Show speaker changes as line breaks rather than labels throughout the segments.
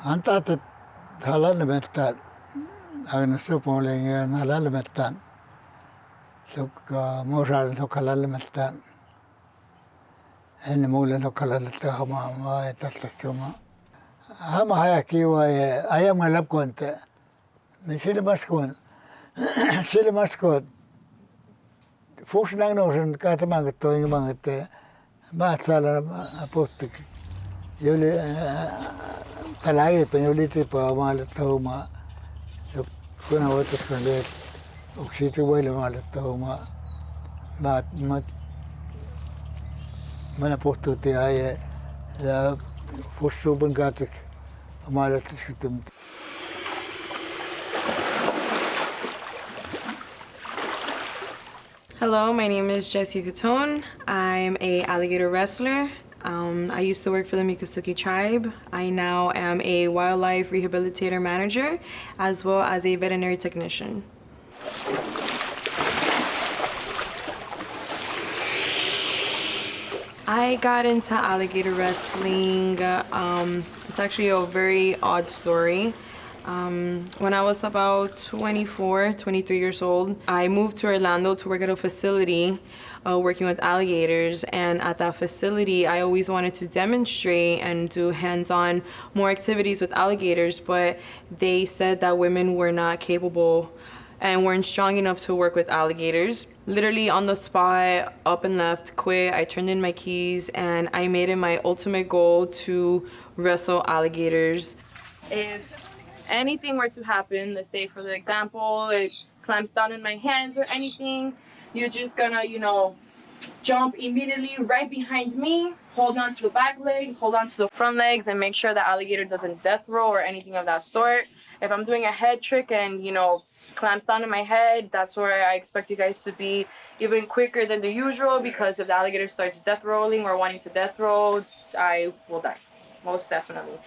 Antaa halal mertan, agna supoleng halal mertan, suk moral suk halal mertan, en mulen suk halal tahama ma etasuma. Hama haya kiwa ayam ngalap konte, misile maskon, sile maskon. Fors nang nosen kata mangat toing mangat, masalah apotek. Yuli talagi penyuli tipa malat tahu ma. So kuna watu skandet uksitu wale malat tahu ma. Mana posto te ay la forsu bengatik malat skitum.
Hello, my name is Jessie Catone. I'm a alligator wrestler. I used to work for the Miccosukee tribe. I now am a wildlife rehabilitator manager as well as a veterinary technician. I got into alligator wrestling. It's actually a very odd story. When I was about 24, 23 years old, I moved to Orlando to work at a facility working with alligators. And at that facility, I always wanted to demonstrate and do hands-on more activities with alligators, but they said that women were not capable and weren't strong enough to work with alligators. Literally on the spot, up and left, quit. I turned in my keys and I made it my ultimate goal to wrestle alligators. If anything were to happen, let's say for the example, it clamps down in my hands or anything, you're just gonna, jump immediately right behind me, hold on to the back legs, hold on to the front legs, and make sure the alligator doesn't death roll or anything of that sort. If I'm doing a head trick and, clamps down in my head, that's where I expect you guys to be even quicker than the usual, because if the alligator starts death rolling or wanting to death roll, I will die, most definitely.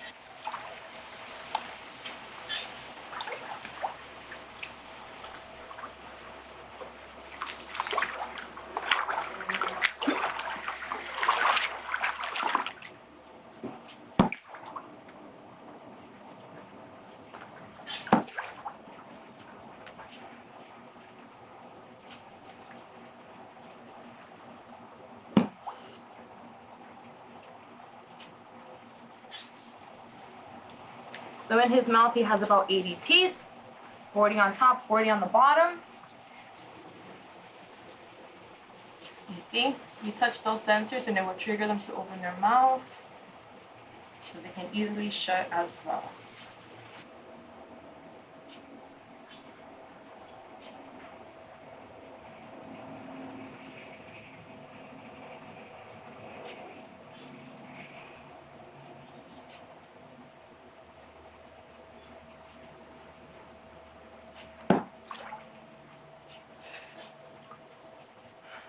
So in his mouth, he has about 80 teeth, 40 on top, 40 on the bottom. You see, you touch those sensors and it will trigger them to open their mouth so they can easily shut as well.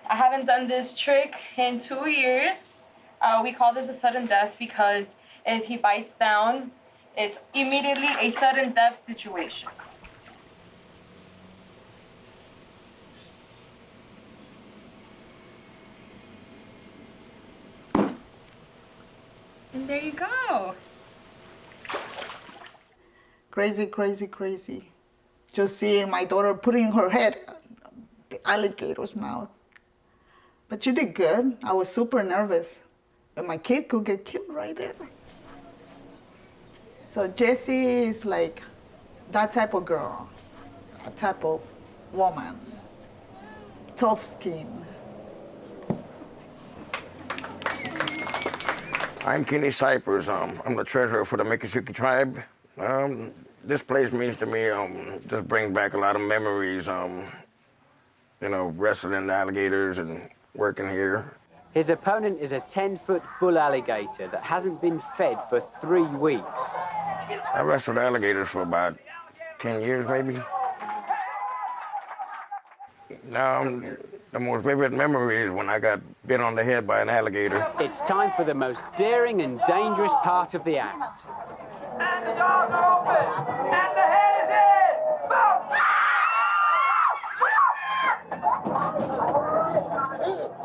I haven't done this trick in 2 years. We call this a sudden death because if he bites down, it's immediately a sudden death situation. And there you go.
Crazy, crazy, crazy. Just seeing my daughter putting her head in the alligator's mouth. But she did good. I was super nervous. And my kid could get killed right there. So Jessie is like that type of girl, that type of woman, tough skin.
I'm Kenny Cypers. I'm the treasurer for the Miccosukee tribe. This place means to me, just brings back a lot of memories, wrestling alligators and working here.
His opponent is a 10-foot bull alligator that hasn't been fed for 3 weeks.
I wrestled alligators for about 10 years, maybe. Now, the most vivid memory is when I got bit on the head by an alligator.
It's time for the most daring and dangerous part of the act.
And the jaws are open! And the head is in!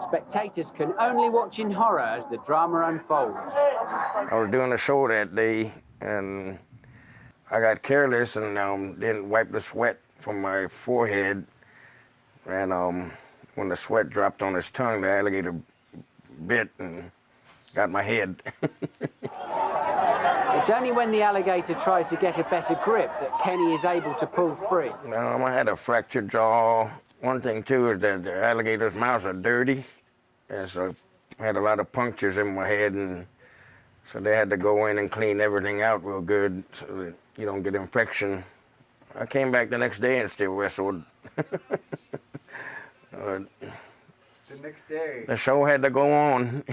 Spectators can only watch in horror as the drama unfolds.
I was doing a show that day, and I got careless and didn't wipe the sweat from my forehead. And when the sweat dropped on his tongue, the alligator bit and got my head.
It's only when the alligator tries to get a better grip that Kenny is able to pull free.
I had a fractured jaw. One thing too is that the alligator's mouths are dirty, and so I had a lot of punctures in my head, and so they had to go in and clean everything out real good so that you don't get infection. I came back the next day and still wrestled.
The next day.
The show had to go on.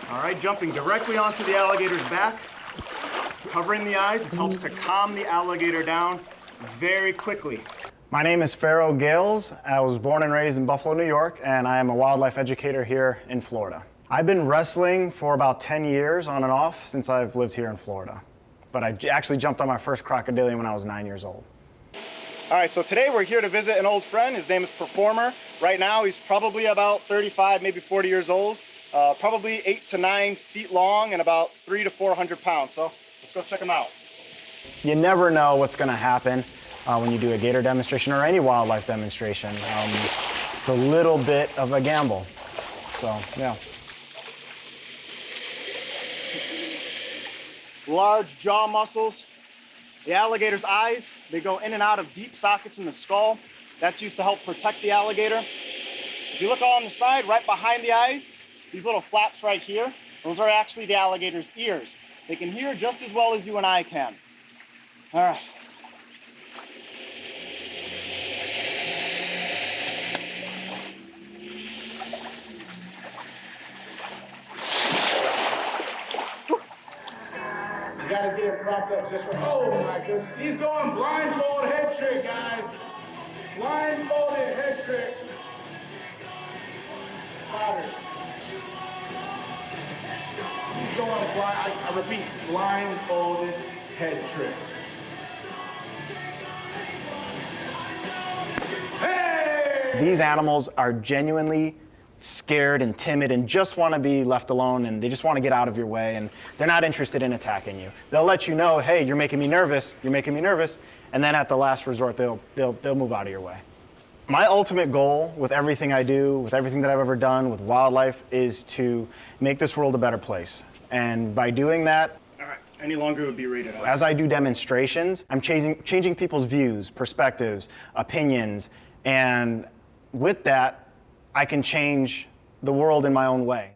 All right, jumping directly onto the alligator's back, covering the eyes. This helps to calm the alligator down very quickly.
My name is Pharaoh Gales. I was born and raised in Buffalo, New York, and I am a wildlife educator here in Florida. I've been wrestling for about 10 years on and off since I've lived here in Florida. But I actually jumped on my first crocodilian when I was 9 years old. All right, so today we're here to visit an old friend. His name is Performer. Right now he's probably about 35, maybe 40 years old. Probably 8 to 9 feet long and about 300 to 400 pounds. So let's go check him out. You never know what's gonna happen when you do a gator demonstration or any wildlife demonstration. It's a little bit of a gamble. So, yeah. Large jaw muscles. The alligator's eyes, they go in and out of deep sockets in the skull. That's used to help protect the alligator. If you look on the side, right behind the eyes, these little flaps right here, those are actually the alligator's ears. They can hear just as well as you and I can. All right.
He's got to get it propped up just right. Oh my goodness. He's going blindfold head trick, guys. Blindfolded head trick. Spotter. He's going blind, I repeat, blindfolded head trick. Hey!
These animals are genuinely scared and timid and just want to be left alone, and they just want to get out of your way, and they're not interested in attacking you. They'll let you know, hey, you're making me nervous, and then at the last resort, they'll move out of your way. My ultimate goal with everything I do, with everything that I've ever done with wildlife, is to make this world a better place. And by doing that,
All right, any longer it would be rated R.
as I do demonstrations, I'm changing people's views, perspectives, opinions, and with that, I can change the world in my own way.